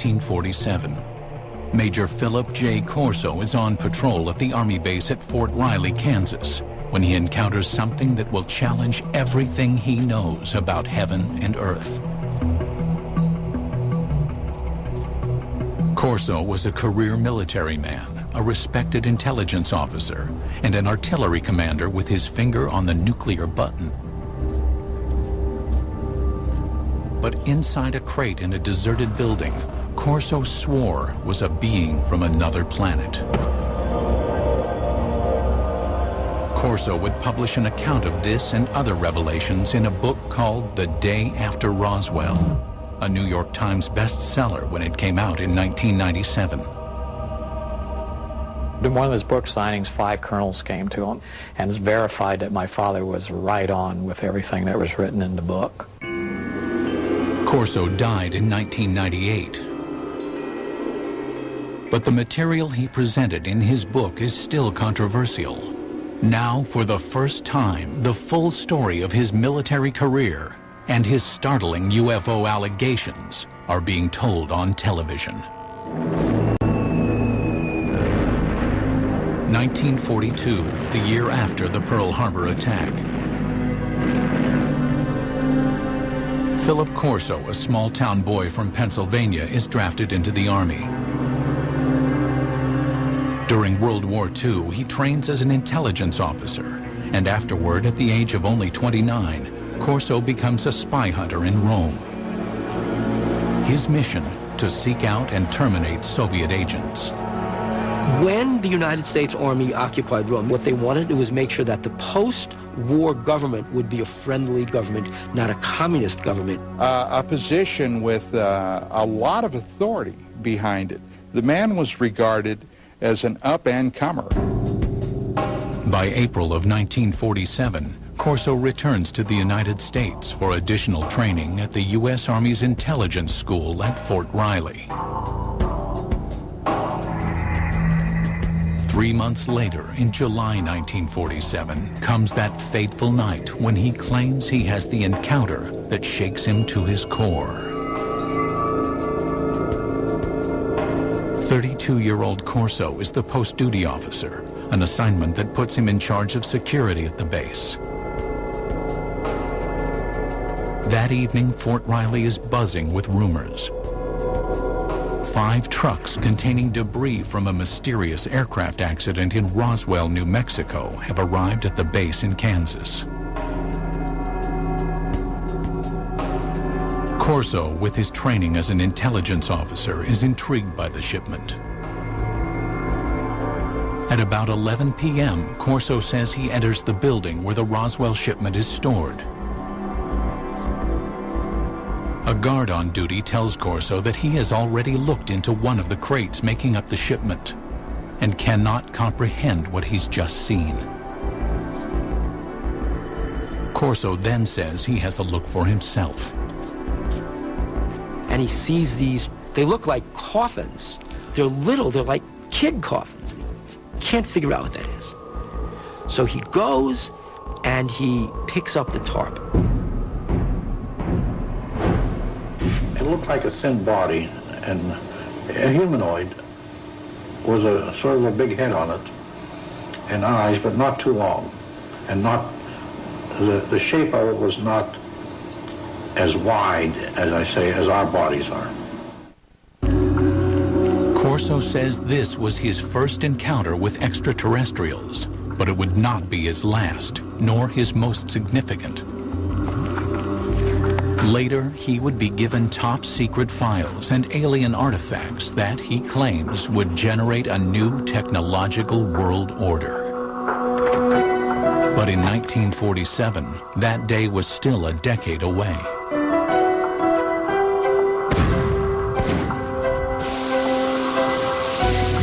1947. Major Philip J. Corso is on patrol at the Army base at Fort Riley, Kansas, when he encounters something that will challenge everything he knows about heaven and earth. Corso was a career military man, a respected intelligence officer, and an artillery commander with his finger on the nuclear button. But inside a crate in a deserted building, Corso swore was a being from another planet. Corso would publish an account of this and other revelations in a book called The Day After Roswell, a New York Times bestseller when it came out in 1997. In one of his book signings, 5 colonels came to him and verified that my father was right on with everything that was written in the book. Corso died in 1998. But the material he presented in his book is still controversial. Now, for the first time, the full story of his military career and his startling UFO allegations are being told on television. 1942, the year after the Pearl Harbor attack. Philip Corso, a small-town boy from Pennsylvania, is drafted into the Army. During World War II, he trains as an intelligence officer, and afterward, at the age of only 29, Corso becomes a spy hunter in Rome. His mission, to seek out and terminate Soviet agents. When the United States Army occupied Rome, what they wanted to was make sure that the post-war government would be a friendly government, not a communist government. A position with a lot of authority behind it. The man was regarded as an up-and-comer. By April of 1947, Corso returns to the United States for additional training at the U.S. Army's Intelligence School at Fort Riley. 3 months later, in July 1947, comes that fateful night when he claims he has the encounter that shakes him to his core. 32-year-old Corso is the post-duty officer, an assignment that puts him in charge of security at the base. That evening, Fort Riley is buzzing with rumors. 5 trucks containing debris from a mysterious aircraft accident in Roswell, New Mexico, have arrived at the base in Kansas. Corso, with his training as an intelligence officer, is intrigued by the shipment. At about 11 p.m., Corso says he enters the building where the Roswell shipment is stored. A guard on duty tells Corso that he has already looked into one of the crates making up the shipment and cannot comprehend what he's just seen. Corso then says he has a look for himself. And he sees these, they look like coffins. They're little, they're like kid coffins. Can't figure out what that is. So he goes and he picks up the tarp. It looked like a thin body, and a humanoid was a sort of a big head on it, and eyes, but not too long, and not, the shape of it was not as wide, as I say, as our bodies are. Corso says this was his first encounter with extraterrestrials, but it would not be his last, nor his most significant. Later, he would be given top-secret files and alien artifacts that, he claims, would generate a new technological world order. But in 1947, that day was still a decade away.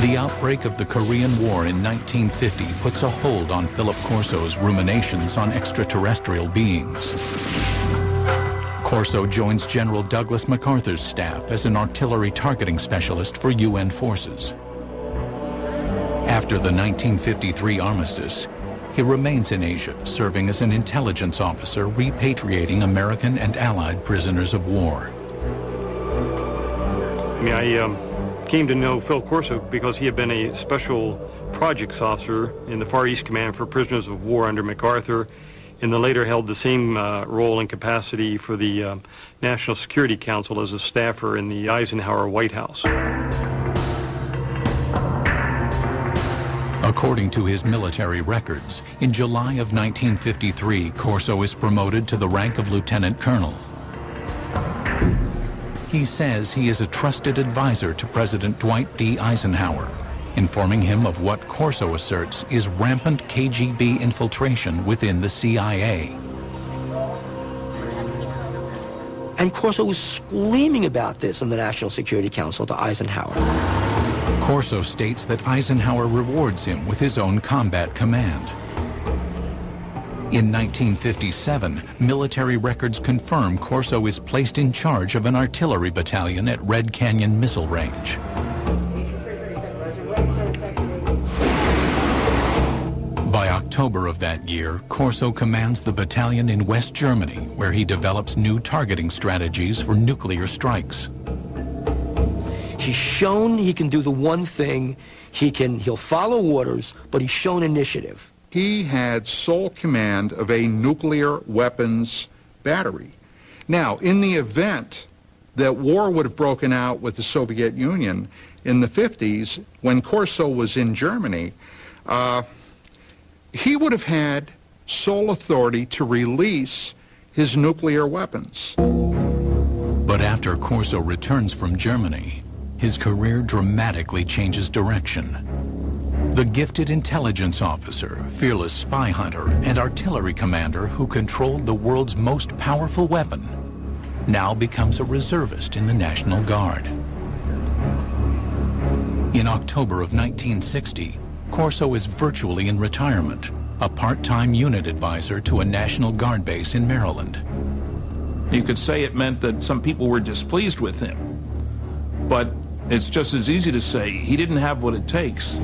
The outbreak of the Korean War in 1950 puts a hold on Philip Corso's ruminations on extraterrestrial beings. Corso joins General Douglas MacArthur's staff as an artillery targeting specialist for UN forces. After the 1953 armistice, he remains in Asia, serving as an intelligence officer, repatriating American and Allied prisoners of war. I mean, I came to know Phil Corso because he had been a special projects officer in the Far East Command for Prisoners of War under MacArthur, and then later held the same role and capacity for the National Security Council as a staffer in the Eisenhower White House. According to his military records, in July of 1953, Corso is promoted to the rank of lieutenant colonel. He says he is a trusted advisor to President Dwight D. Eisenhower, informing him of what Corso asserts is rampant KGB infiltration within the CIA. And Corso was screaming about this in the National Security Council to Eisenhower. Corso states that Eisenhower rewards him with his own combat command. In 1957, military records confirm Corso is placed in charge of an artillery battalion at Red Canyon Missile Range. By October of that year, Corso commands the battalion in West Germany, where he develops new targeting strategies for nuclear strikes. He's shown he can do the one thing, he'll follow orders, but he's shown initiative. He had sole command of a nuclear weapons battery. Now, in the event that war would have broken out with the Soviet Union in the 50s, when Corso was in Germany, he would have had sole authority to release his nuclear weapons. But after Corso returns from Germany, his career dramatically changes direction. The gifted intelligence officer, fearless spy hunter, and artillery commander who controlled the world's most powerful weapon now becomes a reservist in the National Guard. In October of 1960, Corso is virtually in retirement, a part-time unit advisor to a National Guard base in Maryland. You could say it meant that some people were displeased with him, but it's just as easy to say he didn't have what it takes.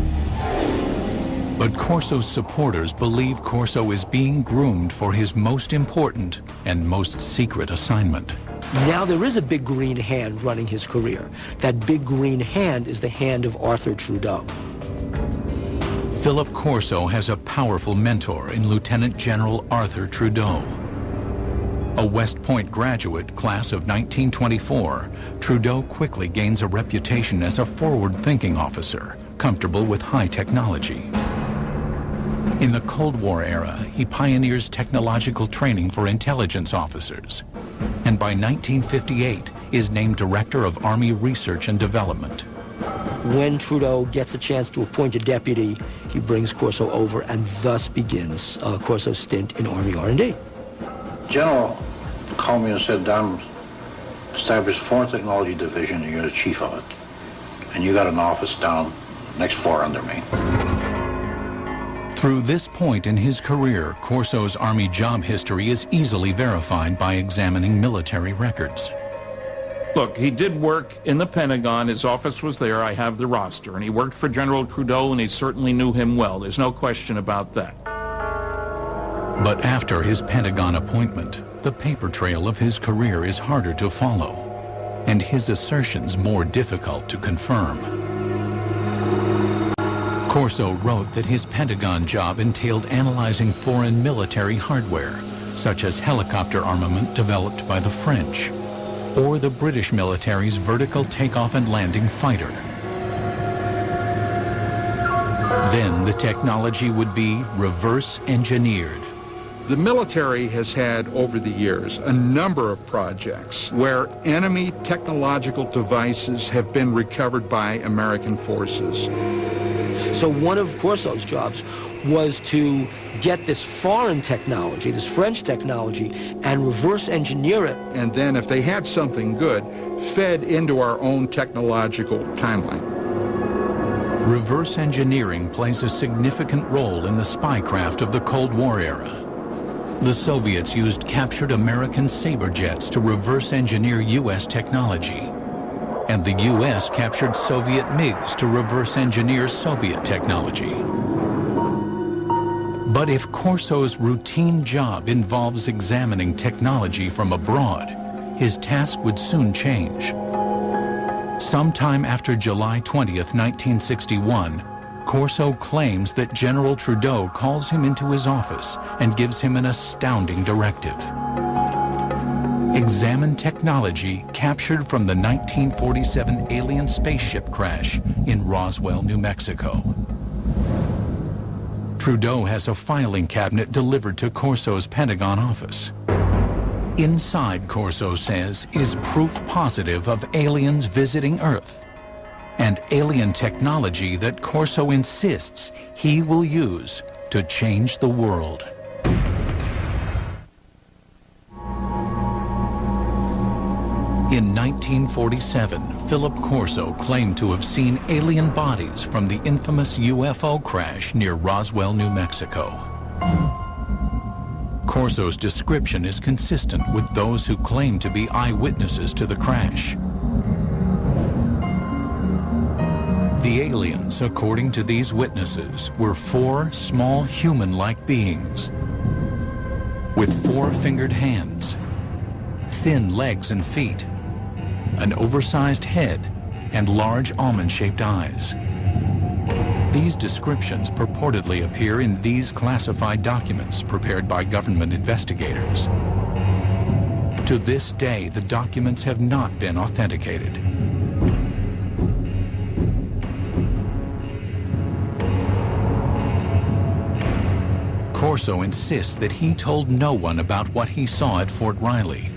But Corso's supporters believe Corso is being groomed for his most important and most secret assignment. Now there is a big green hand running his career. That big green hand is the hand of Arthur Trudeau. Philip Corso has a powerful mentor in Lieutenant General Arthur Trudeau. A West Point graduate, class of 1924, Trudeau quickly gains a reputation as a forward-thinking officer, comfortable with high technology. In the Cold War era, he pioneers technological training for intelligence officers, and by 1958 is named Director of Army Research and Development. When Trudeau gets a chance to appoint a deputy, he brings Corso over, and thus begins Corso's stint in Army R&D. General called me and said, "Don, established Foreign Technology Division, and you're the chief of it. And you got an office down next floor under me." Through this point in his career, Corso's Army job history is easily verified by examining military records. Look, he did work in the Pentagon. His office was there. I have the roster. And he worked for General Trudeau, and he certainly knew him well. There's no question about that. But after his Pentagon appointment, the paper trail of his career is harder to follow, and his assertions more difficult to confirm. Corso wrote that his Pentagon job entailed analyzing foreign military hardware, such as helicopter armament developed by the French, or the British military's vertical takeoff and landing fighter. Then the technology would be reverse engineered. The military has had, over the years, a number of projects where enemy technological devices have been recovered by American forces. So one of Corso's jobs was to get this foreign technology, this French technology, and reverse engineer it. And then if they had something good, fed into our own technological timeline. Reverse engineering plays a significant role in the spycraft of the Cold War era. The Soviets used captured American Sabre jets to reverse engineer U.S. technology, and the U.S. captured Soviet MiGs to reverse engineer Soviet technology. But if Corso's routine job involves examining technology from abroad, his task would soon change. Sometime after July 20th, 1961, Corso claims that General Trudeau calls him into his office and gives him an astounding directive. Examine technology captured from the 1947 alien spaceship crash in Roswell, New Mexico. Trudeau has a filing cabinet delivered to Corso's Pentagon office. Inside, Corso says, is proof positive of aliens visiting Earth and alien technology that Corso insists he will use to change the world. In 1947, Philip Corso claimed to have seen alien bodies from the infamous UFO crash near Roswell, New Mexico. Corso's description is consistent with those who claim to be eyewitnesses to the crash. The aliens, according to these witnesses, were 4 small human-like beings with 4-fingered hands, thin legs and feet, an oversized head, and large almond-shaped eyes. These descriptions purportedly appear in these classified documents prepared by government investigators. To this day, the documents have not been authenticated. Corso insists that he told no one about what he saw at Fort Riley.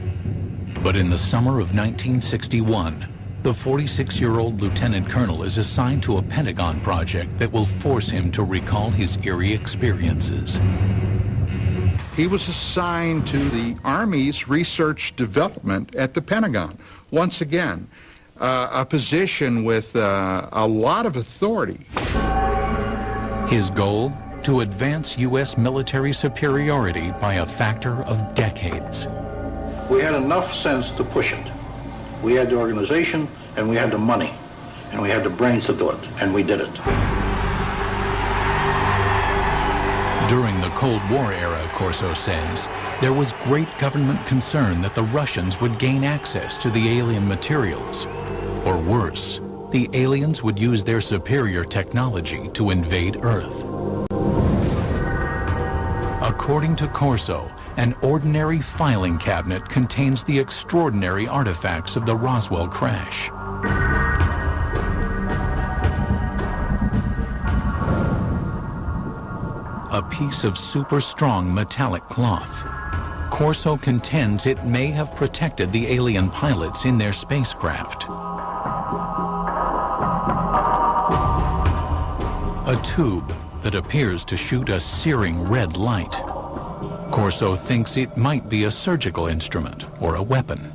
But in the summer of 1961, the 46-year-old lieutenant colonel is assigned to a Pentagon project that will force him to recall his eerie experiences. He was assigned to the Army's research development at the Pentagon. Once again, a position with a lot of authority. His goal? To advance U.S. military superiority by a factor of decades. We had enough sense to push it. We had the organization, and we had the money, and we had the brains to do it, and we did it. During the Cold War era, Corso says, there was great government concern that the Russians would gain access to the alien materials. Or worse, the aliens would use their superior technology to invade Earth. According to Corso, an ordinary filing cabinet contains the extraordinary artifacts of the Roswell crash. A piece of super strong metallic cloth. Corso contends it may have protected the alien pilots in their spacecraft. A tube that appears to shoot a searing red light. Corso thinks it might be a surgical instrument or a weapon.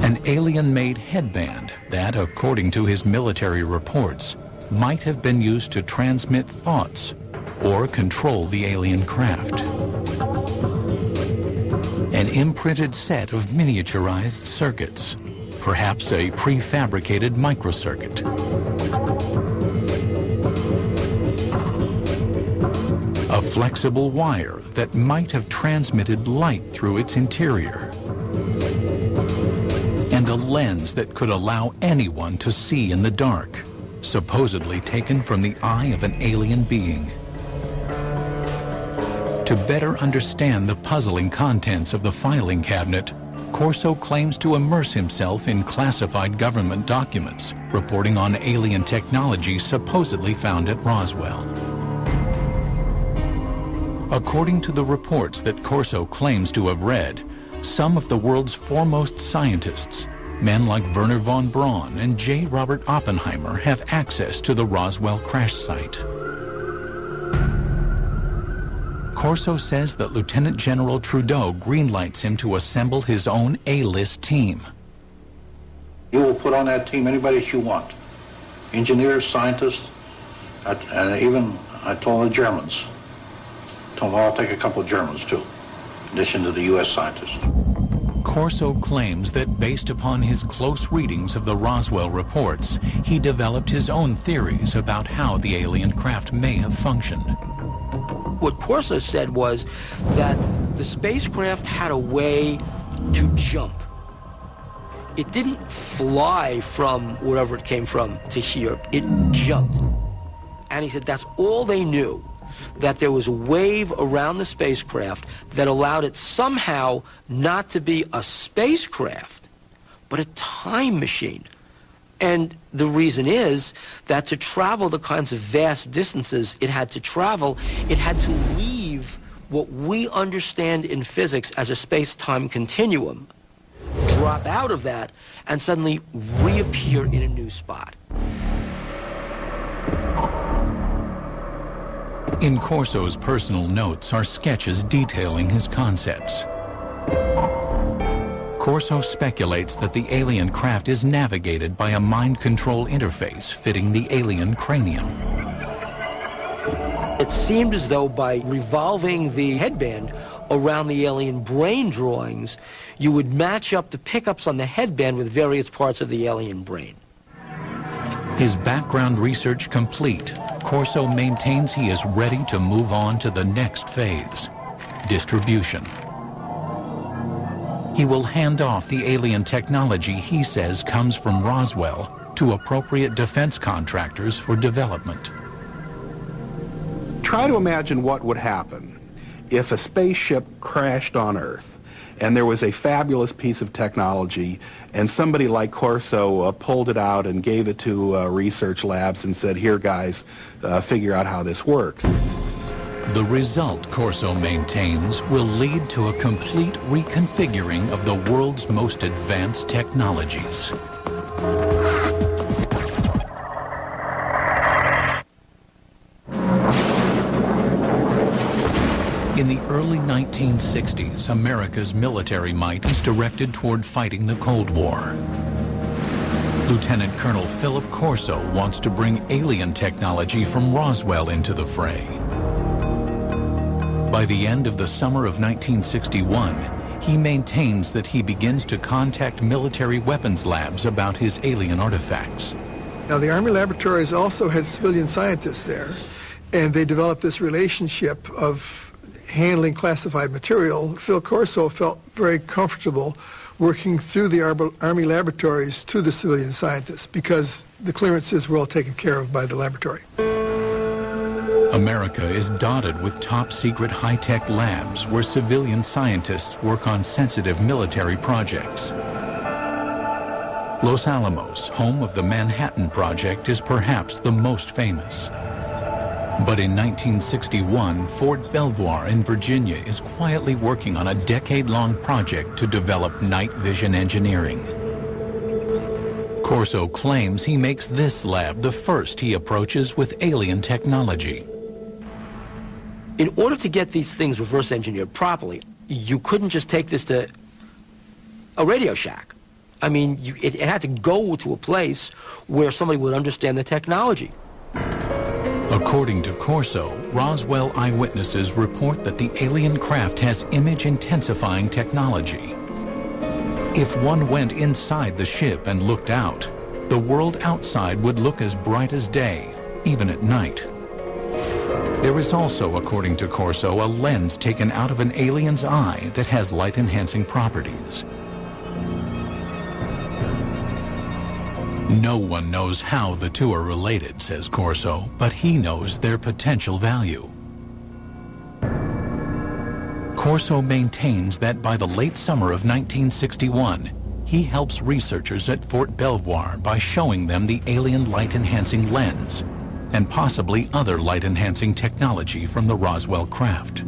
An alien-made headband that, according to his military reports, might have been used to transmit thoughts or control the alien craft. An imprinted set of miniaturized circuits, perhaps a prefabricated microcircuit. A flexible wire that might have transmitted light through its interior. And a lens that could allow anyone to see in the dark, supposedly taken from the eye of an alien being. To better understand the puzzling contents of the filing cabinet, Corso claims to immerse himself in classified government documents reporting on alien technology supposedly found at Roswell. According to the reports that Corso claims to have read, some of the world's foremost scientists, men like Wernher von Braun and J. Robert Oppenheimer, have access to the Roswell crash site. Corso says that Lieutenant General Trudeau greenlights him to assemble his own A-list team. You will put on that team anybody that you want. Engineers, scientists, and even I told the Germans. Told them I'll take a couple of Germans too, in addition to the U.S. scientists. Corso claims that based upon his close readings of the Roswell reports, he developed his own theories about how the alien craft may have functioned. What Corso said was that the spacecraft had a way to jump. It didn't fly from wherever it came from to here. It jumped. And he said that's all they knew, that there was a wave around the spacecraft that allowed it somehow not to be a spacecraft, but a time machine. And the reason is that to travel the kinds of vast distances it had to travel, it had to leave what we understand in physics as a space-time continuum, drop out of that, and suddenly reappear in a new spot. In Corso's personal notes are sketches detailing his concepts. Corso speculates that the alien craft is navigated by a mind control interface fitting the alien cranium. It seemed as though by revolving the headband around the alien brain drawings, you would match up the pickups on the headband with various parts of the alien brain. His background research complete, Corso maintains he is ready to move on to the next phase, distribution. He will hand off the alien technology he says comes from Roswell to appropriate defense contractors for development. Try to imagine what would happen if a spaceship crashed on Earth and there was a fabulous piece of technology and somebody like Corso pulled it out and gave it to research labs and said, here guys, figure out how this works. The result, Corso maintains, will lead to a complete reconfiguring of the world's most advanced technologies. In the early 1960s, America's military might is directed toward fighting the Cold War. Lieutenant Colonel Philip Corso wants to bring alien technology from Roswell into the fray. By the end of the summer of 1961, he maintains that he begins to contact military weapons labs about his alien artifacts. Now, the Army laboratories also had civilian scientists there, and they developed this relationship of handling classified material. Phil Corso felt very comfortable working through the Army laboratories to the civilian scientists because the clearances were all taken care of by the laboratory. America is dotted with top-secret high-tech labs where civilian scientists work on sensitive military projects. Los Alamos, home of the Manhattan Project, is perhaps the most famous. But in 1961, Fort Belvoir in Virginia is quietly working on a decade-long project to develop night vision engineering. Corso claims he makes this lab the first he approaches with alien technology. In order to get these things reverse engineered properly, you couldn't just take this to a Radio Shack. I mean, it had to go to a place where somebody would understand the technology. According to Corso, Roswell eyewitnesses report that the alien craft has image-intensifying technology. If one went inside the ship and looked out, the world outside would look as bright as day, even at night. There is also, according to Corso, a lens taken out of an alien's eye that has light-enhancing properties. No one knows how the two are related, says Corso, but he knows their potential value. Corso maintains that by the late summer of 1961, he helps researchers at Fort Belvoir by showing them the alien light-enhancing lens and possibly other light-enhancing technology from the Roswell craft.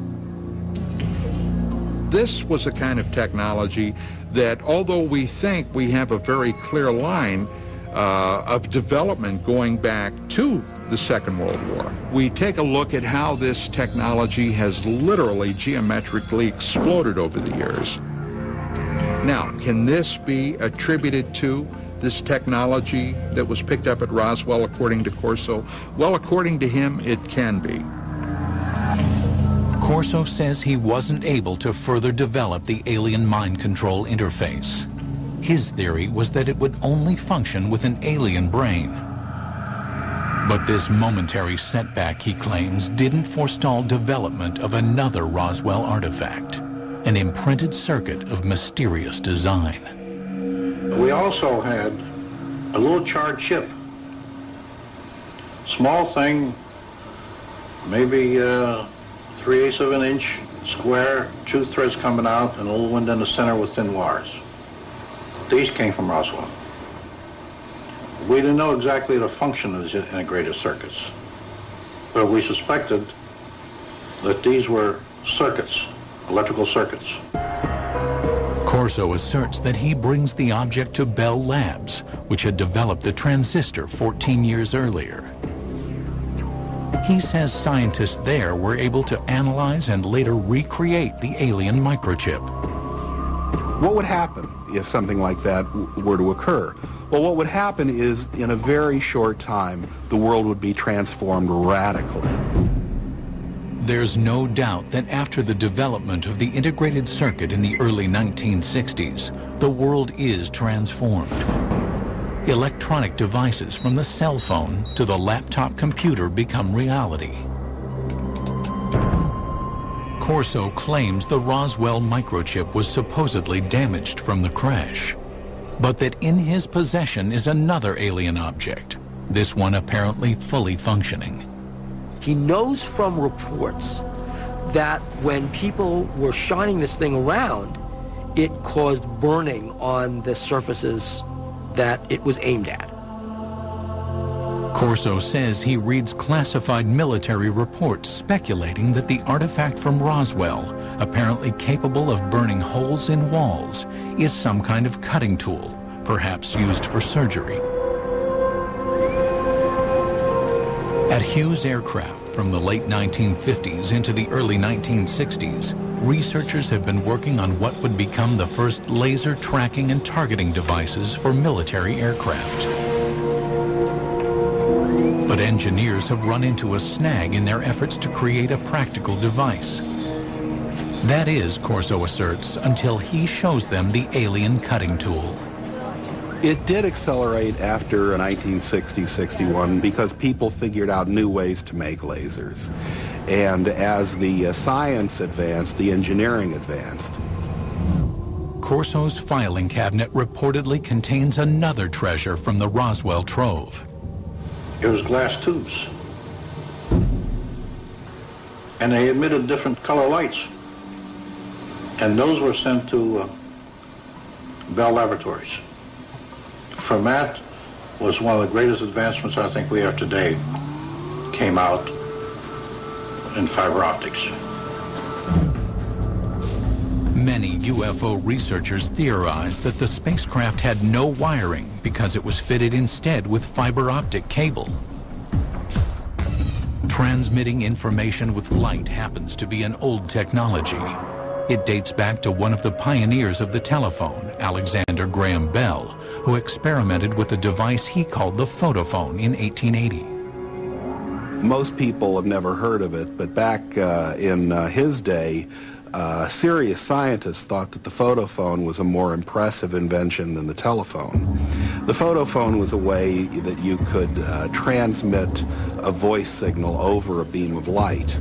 This was a kind of technology that, although we think we have a very clear line of development going back to the Second World War, we take a look at how this technology has literally geometrically exploded over the years. Now, can this be attributed to this technology that was picked up at Roswell, according to Corso? Well, according to him, it can be. Corso says he wasn't able to further develop the alien mind control interface. His theory was that it would only function with an alien brain. But this momentary setback, he claims, didn't forestall development of another Roswell artifact, an imprinted circuit of mysterious design. We also had a little charred ship. Small thing, maybe 3/8 of an inch square, 2 threads coming out, and a little wind in the center with thin wires. These came from Roswell. We didn't know exactly the function of the integrated circuits, but we suspected that these were circuits, electrical circuits. Corso asserts that he brings the object to Bell Labs, which had developed the transistor 14 years earlier. He says scientists there were able to analyze and later recreate the alien microchip. What would happen if something like that were to occur? Well, what would happen is, in a very short time, the world would be transformed radically. There's no doubt that after the development of the integrated circuit in the early 1960s, the world is transformed. Electronic devices from the cell phone to the laptop computer become reality. Corso claims the Roswell microchip was supposedly damaged from the crash, but that in his possession is another alien object, this one apparently fully functioning. He knows from reports that when people were shining this thing around, it caused burning on the surfaces that it was aimed at. Corso says he reads classified military reports speculating that the artifact from Roswell, apparently capable of burning holes in walls, is some kind of cutting tool, perhaps used for surgery. At Hughes Aircraft from the late 1950s into the early 1960s, researchers have been working on what would become the first laser tracking and targeting devices for military aircraft. But engineers have run into a snag in their efforts to create a practical device. That is, Corso asserts, until he shows them the alien cutting tool. It did accelerate after 1960-61 because people figured out new ways to make lasers. And as the science advanced, the engineering advanced. Corso's filing cabinet reportedly contains another treasure from the Roswell trove. It was glass tubes. And they emitted different color lights. And those were sent to Bell Laboratories. From that was one of the greatest advancements I think we have today, came out in fiber optics. Many UFO researchers theorized that the spacecraft had no wiring because it was fitted instead with fiber optic cable. Transmitting information with light happens to be an old technology. It dates back to one of the pioneers of the telephone, Alexander Graham Bell, who experimented with a device he called the photophone in 1880. Most people have never heard of it, but back in his day, serious scientists thought that the photophone was a more impressive invention than the telephone. The photophone was a way that you could transmit a voice signal over a beam of light.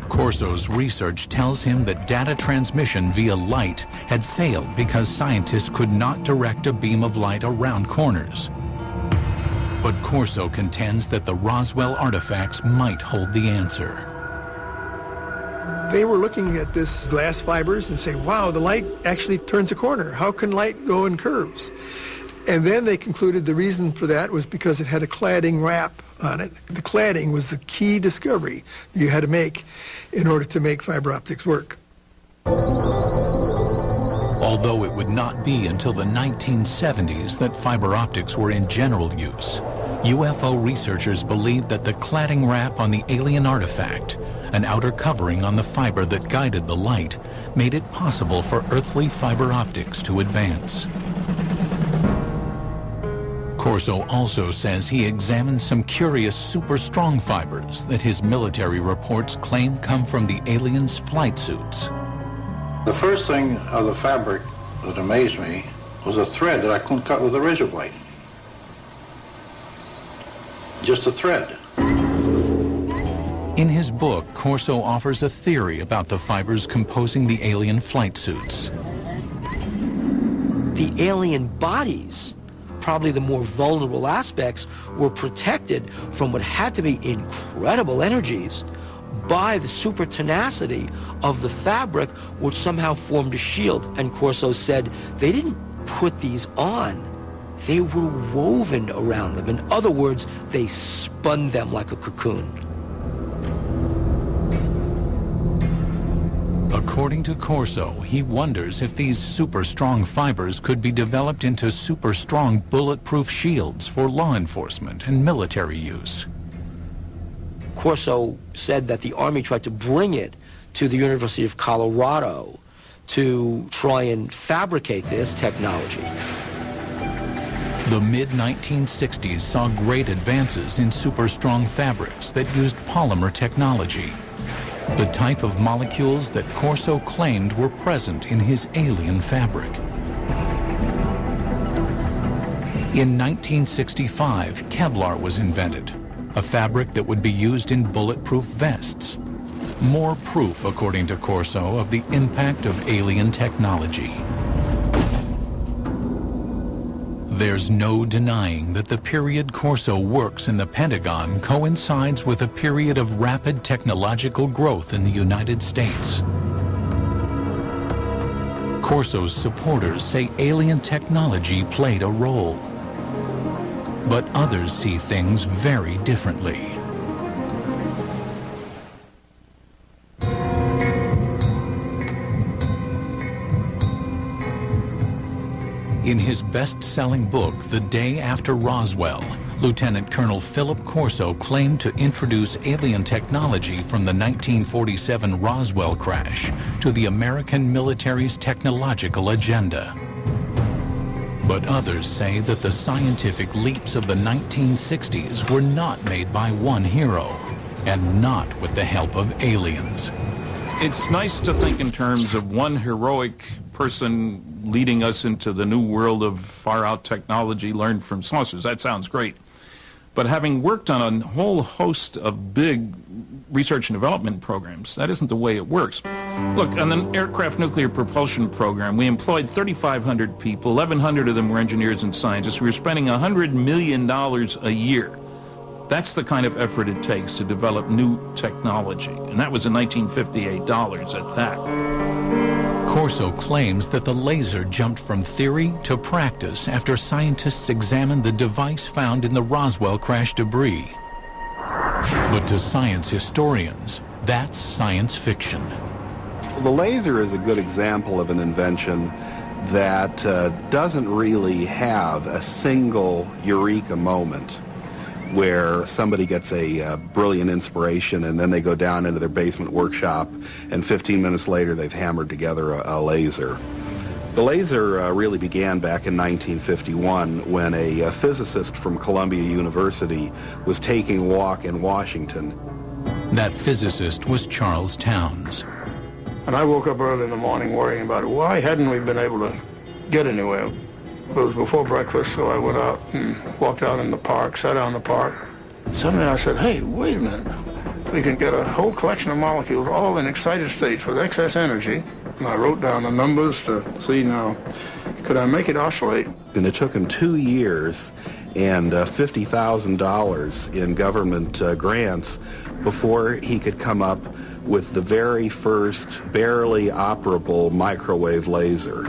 Corso's research tells him that data transmission via light had failed because scientists could not direct a beam of light around corners. But Corso contends that the Roswell artifacts might hold the answer. They were looking at this glass fibers and say, wow, the light actually turns a corner. How can light go in curves? And then they concluded the reason for that was because it had a cladding wrap on it. The cladding was the key discovery you had to make in order to make fiber optics work. Although it would not be until the 1970s that fiber optics were in general use, UFO researchers believed that the cladding wrap on the alien artifact, an outer covering on the fiber that guided the light, made it possible for earthly fiber optics to advance. Corso also says he examined some curious super strong fibers that his military reports claim come from the aliens' flight suits. The first thing of the fabric that amazed me was a thread that I couldn't cut with a razor blade. Just a thread. In his book, Corso offers a theory about the fibers composing the alien flight suits. the alien bodies, probably the more vulnerable aspects, were protected from what had to be incredible energies by the super tenacity of the fabric, which somehow formed a shield. And Corso said they didn't put these on, they were woven around them. In other words, they spun them like a cocoon. According to Corso, he wonders if these super strong fibers could be developed into super strong bulletproof shields for law enforcement and military use. Corso said that the Army tried to bring it to the University of Colorado to try and fabricate this technology. The mid-1960s saw great advances in super strong fabrics that used polymer technology, the type of molecules that Corso claimed were present in his alien fabric. In 1965, Kevlar was invented, a fabric that would be used in bulletproof vests. More proof, according to Corso, of the impact of alien technology. There's no denying that the period Corso works in the Pentagon coincides with a period of rapid technological growth in the United States. Corso's supporters say alien technology played a role, but others see things very differently. In his best-selling book, The Day After Roswell, Lieutenant Colonel Philip Corso claimed to introduce alien technology from the 1947 Roswell crash to the American military's technological agenda. But others say that the scientific leaps of the 1960s were not made by one hero, and not with the help of aliens. It's nice to think in terms of one heroic person leading us into the new world of far-out technology learned from saucers. That sounds great. But having worked on a whole host of big research and development programs, that isn't the way it works. Look, on the aircraft nuclear propulsion program, we employed 3,500 people. 1,100 of them were engineers and scientists. We were spending $100 million a year. That's the kind of effort it takes to develop new technology. And that was in 1958 dollars at that. Corso claims that the laser jumped from theory to practice after scientists examined the device found in the Roswell crash debris. But to science historians, that's science fiction. The laser is a good example of an invention that doesn't really have a single eureka moment where somebody gets a brilliant inspiration and then they go down into their basement workshop and 15 minutes later they've hammered together a laser. The laser really began back in 1951 when a physicist from Columbia University was taking a walk in Washington. That physicist was Charles Towns. And I woke up early in the morning worrying about it. Why hadn't we been able to get anywhere? It was before breakfast, so I went out and walked out in the park, sat down in the park. Suddenly I said, hey, wait a minute. We can get a whole collection of molecules all in excited states with excess energy. And I wrote down the numbers to see now, could I make it oscillate? And it took him 2 years and $50,000 in government grants before he could come up with the very first barely operable microwave laser.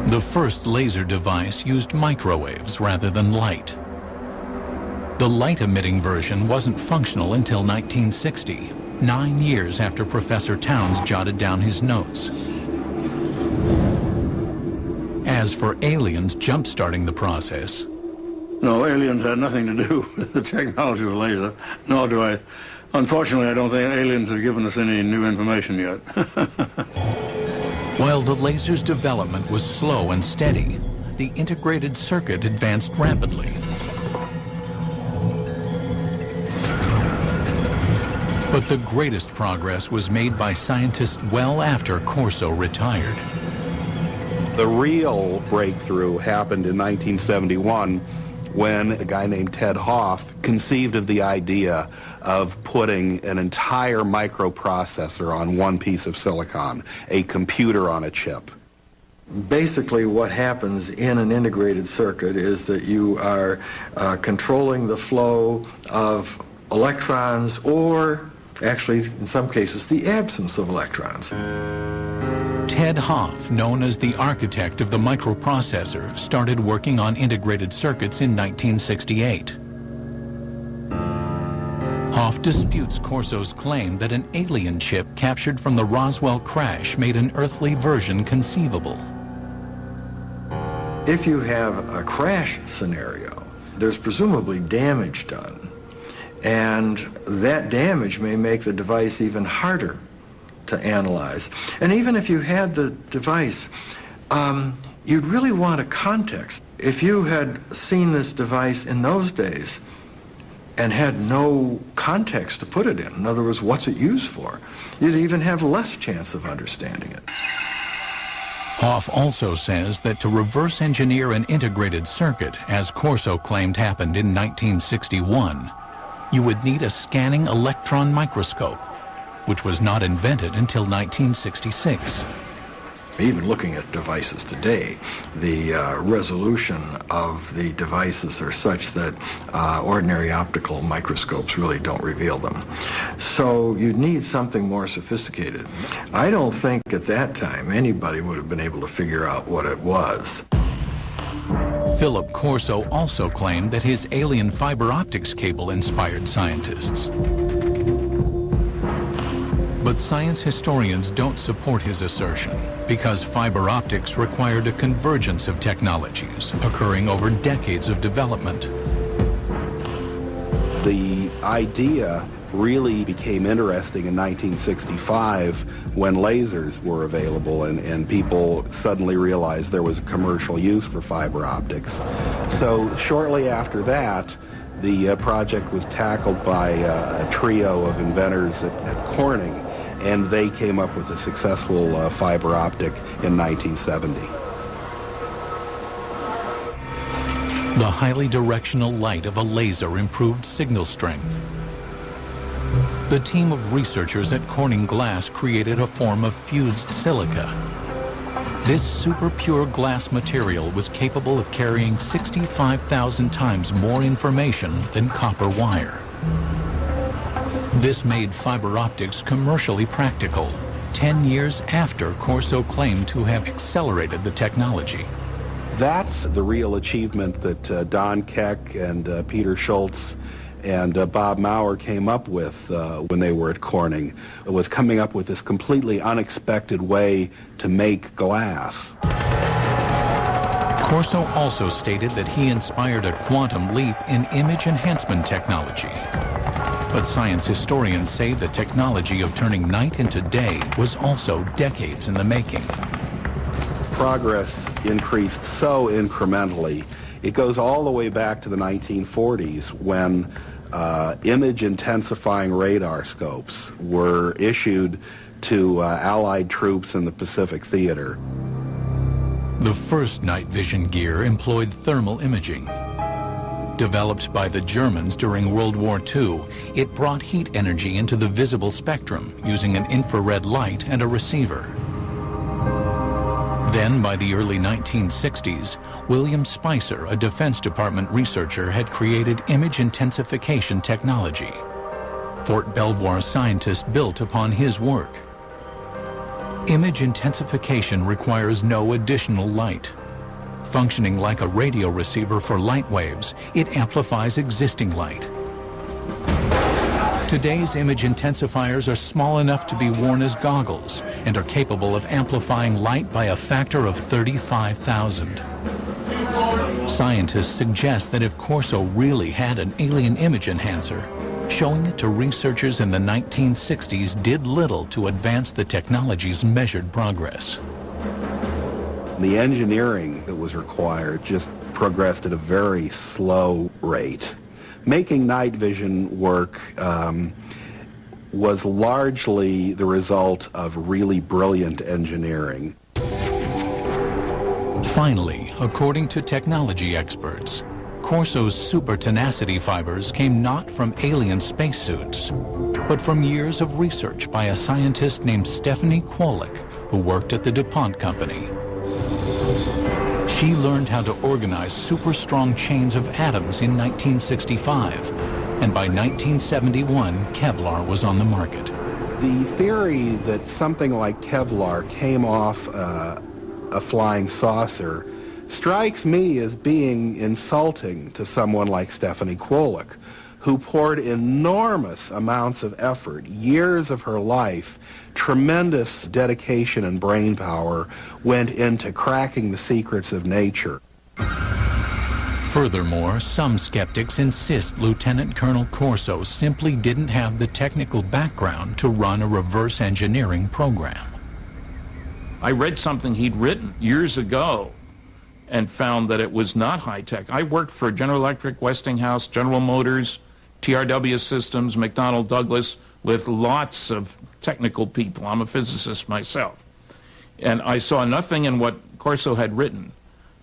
The first laser device used microwaves rather than light. The light-emitting version wasn't functional until 1960, 9 years after Professor Towns jotted down his notes. As for aliens jump-starting the process, No, aliens had nothing to do with the technology of the laser, nor do I. Unfortunately, I don't think aliens have given us any new information yet. while the laser's development was slow and steady, the integrated circuit advanced rapidly. But the greatest progress was made by scientists well after Corso retired. The real breakthrough happened in 1971 when a guy named Ted Hoff conceived of the idea of putting an entire microprocessor on one piece of silicon, a computer on a chip. Basically, what happens in an integrated circuit is that you are controlling the flow of electrons, or actually, in some cases, the absence of electrons. Ted Hoff, known as the architect of the microprocessor, started working on integrated circuits in 1968. Hoff disputes Corso's claim that an alien chip captured from the Roswell crash made an earthly version conceivable. If you have a crash scenario, there's presumably damage done, and that damage may make the device even harder to analyze. And even if you had the device, you'd really want a context. If you had seen this device in those days and had no context to put it in other words, what's it used for, you'd even have less chance of understanding it. Hoff also says that to reverse engineer an integrated circuit, as Corso claimed happened in 1961, you would need a scanning electron microscope, which was not invented until 1966. Even looking at devices today, the resolution of the devices are such that ordinary optical microscopes really don't reveal them. So you'd need something more sophisticated. I don't think at that time anybody would have been able to figure out what it was. Philip Corso also claimed that his alien fiber optics cable inspired scientists. But science historians don't support his assertion because fiber optics required a convergence of technologies occurring over decades of development. The idea really became interesting in 1965 when lasers were available and people suddenly realized there was a commercial use for fiber optics. So shortly after that, the project was tackled by a trio of inventors at Corning, and they came up with a successful fiber optic in 1970. The highly directional light of a laser improved signal strength. The team of researchers at Corning Glass created a form of fused silica. This super pure glass material was capable of carrying 65,000 times more information than copper wire. This made fiber optics commercially practical 10 years after Corso claimed to have accelerated the technology. That's the real achievement that Don Keck and Peter Schultz and Bob Maurer came up with when they were at Corning. It was coming up with this completely unexpected way to make glass. Corso also stated that he inspired a quantum leap in image enhancement technology. But science historians say the technology of turning night into day was also decades in the making. Progress increased so incrementally. It goes all the way back to the 1940s when image intensifying radar scopes were issued to Allied troops in the Pacific Theater. The first night vision gear employed thermal imaging. Developed by the Germans during World War II, it brought heat energy into the visible spectrum using an infrared light and a receiver. Then, by the early 1960s, William Spicer, a Defense Department researcher, had created image intensification technology. Fort Belvoir scientists built upon his work. Image intensification requires no additional light. Functioning like a radio receiver for light waves, it amplifies existing light. Today's image intensifiers are small enough to be worn as goggles and are capable of amplifying light by a factor of 35,000. Scientists suggest that if Corso really had an alien image enhancer, showing it to researchers in the 1960s did little to advance the technology's measured progress. The engineering that was required just progressed at a very slow rate. Making night vision work was largely the result of really brilliant engineering. Finally, according to technology experts, Corso's super tenacity fibers came not from alien spacesuits, but from years of research by a scientist named Stephanie Kwolek, who worked at the DuPont Company. She learned how to organize super strong chains of atoms in 1965, and by 1971, Kevlar was on the market. The theory that something like Kevlar came off a flying saucer strikes me as being insulting to someone like Stephanie Kwolek, who poured enormous amounts of effort, years of her life, tremendous dedication and brain power went into cracking the secrets of nature. Furthermore, some skeptics insist Lieutenant Colonel Corso simply didn't have the technical background to run a reverse engineering program. I read something he'd written years ago and found that it was not high-tech. I worked for General Electric, Westinghouse, General Motors, TRW Systems, McDonnell Douglas, with lots of technical people. I'm a physicist myself. And I saw nothing in what Corso had written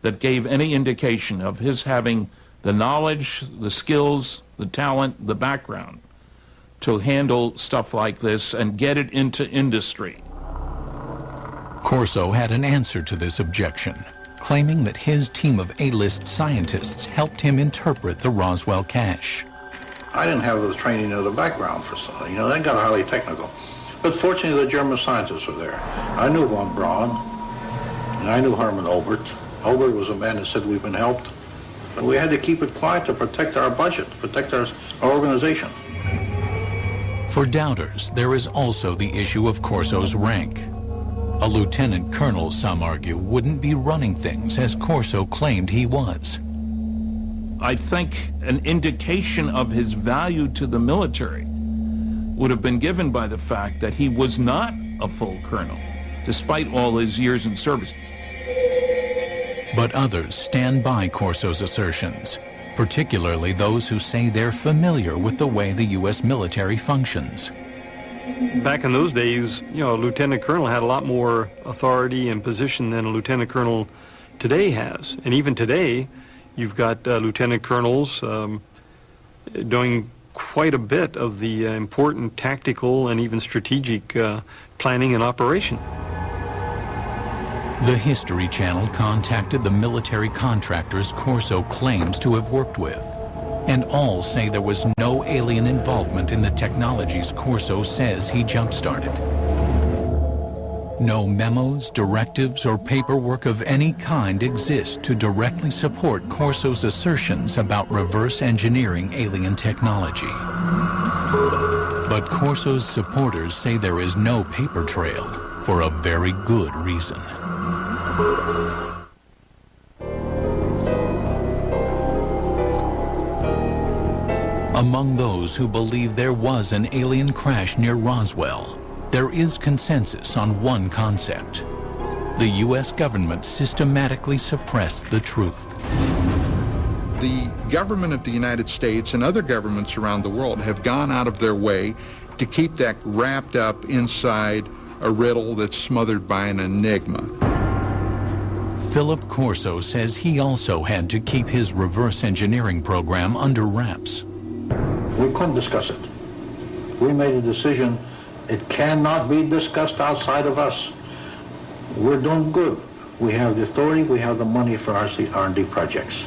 that gave any indication of his having the knowledge, the skills, the talent, the background to handle stuff like this and get it into industry. Corso had an answer to this objection, claiming that his team of A-list scientists helped him interpret the Roswell cache. I didn't have the training or the background for something. You know, they got highly technical. But fortunately, the German scientists were there. I knew von Braun, and I knew Hermann Obert. Obert was a man who said we've been helped. But we had to keep it quiet to protect our budget, protect our organization. For doubters, there is also the issue of Corso's rank. A lieutenant colonel, some argue, wouldn't be running things as Corso claimed he was. I think an indication of his value to the military would have been given by the fact that he was not a full colonel, despite all his years in service. But others stand by Corso's assertions, particularly those who say they're familiar with the way the U.S. military functions. Back in those days, you know, a lieutenant colonel had a lot more authority and position than a lieutenant colonel today has. And even today, you've got lieutenant colonels doing quite a bit of the important tactical and even strategic planning and operation. The History Channel contacted the military contractors Corso claims to have worked with, and all say there was no alien involvement in the technologies Corso says he jump-started. No memos, directives, or paperwork of any kind exist to directly support Corso's assertions about reverse engineering alien technology. But Corso's supporters say there is no paper trail for a very good reason. Among those who believe there was an alien crash near Roswell, there is consensus on one concept. The U.S. government systematically suppressed the truth. The government of the United States and other governments around the world have gone out of their way to keep that wrapped up inside a riddle that's smothered by an enigma. Philip Corso says he also had to keep his reverse engineering program under wraps. We couldn't discuss it. We made a decision. It cannot be discussed outside of us. We're doing good. We have the authority, we have the money for our R&D projects.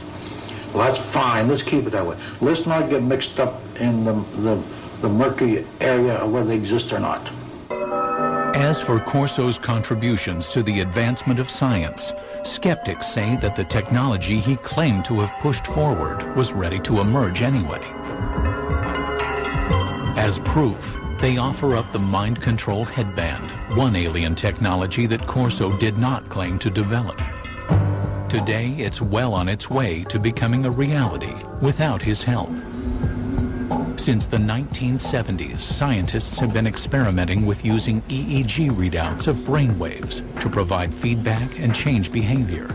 Well, that's fine. Let's keep it that way. Let's not get mixed up in the murky area of whether they exist or not. As for Corso's contributions to the advancement of science, skeptics say that the technology he claimed to have pushed forward was ready to emerge anyway. As proof, they offer up the mind control headband, one alien technology that Corso did not claim to develop. Today, it's well on its way to becoming a reality without his help. Since the 1970s, scientists have been experimenting with using EEG readouts of brainwaves to provide feedback and change behavior.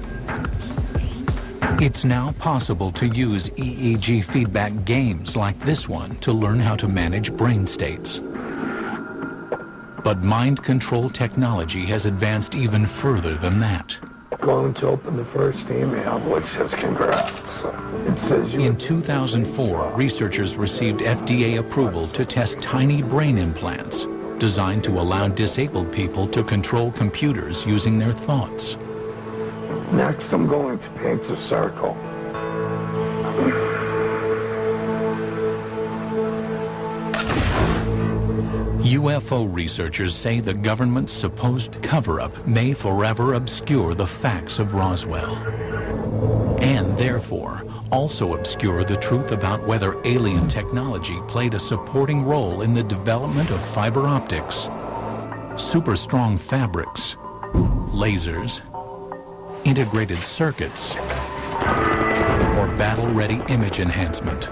It's now possible to use EEG feedback games like this one to learn how to manage brain states. But mind control technology has advanced even further than that. Going to open the first email, which says congrats. It says you... In 2004, researchers received FDA approval to test tiny brain implants designed to allow disabled people to control computers using their thoughts. Next, I'm going to paint a circle. UFO researchers say the government's supposed cover-up may forever obscure the facts of Roswell, and therefore also obscure the truth about whether alien technology played a supporting role in the development of fiber optics, super strong fabrics, lasers, integrated circuits, or battle-ready image enhancement.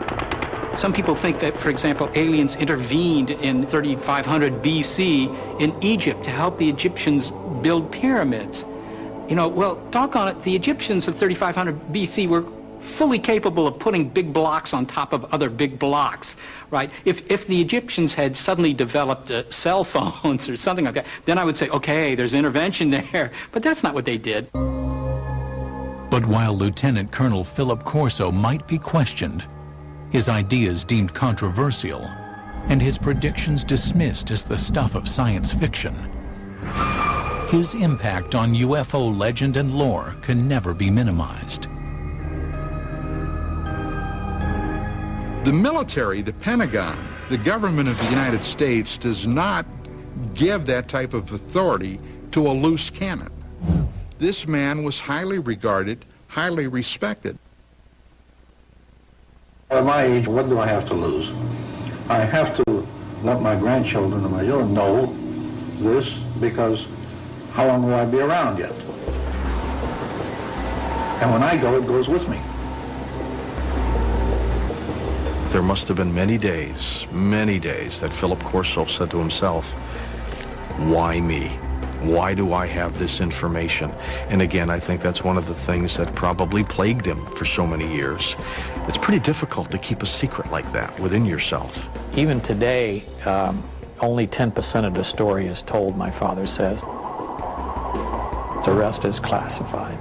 Some people think that, for example, aliens intervened in 3500 BC in Egypt to help the Egyptians build pyramids. You know, well, doggone it, the Egyptians of 3500 BC were fully capable of putting big blocks on top of other big blocks, right? If the Egyptians had suddenly developed cell phones or something like that, then I would say, okay, there's intervention there. But that's not what they did. But while Lieutenant Colonel Philip Corso might be questioned, his ideas deemed controversial, and his predictions dismissed as the stuff of science fiction, his impact on UFO legend and lore can never be minimized. The military, the Pentagon, the government of the United States does not give that type of authority to a loose cannon. This man was highly regarded, highly respected. At my age, what do I have to lose? I have to let my grandchildren and my children know this, because how long will I be around yet? And when I go, it goes with me. There must have been many days that Philip Corso said to himself, why me? Why do I have this information? And again, I think that's one of the things that probably plagued him for so many years. It's pretty difficult to keep a secret like that within yourself. Even today, only 10% of the story is told, my father says. The rest is classified.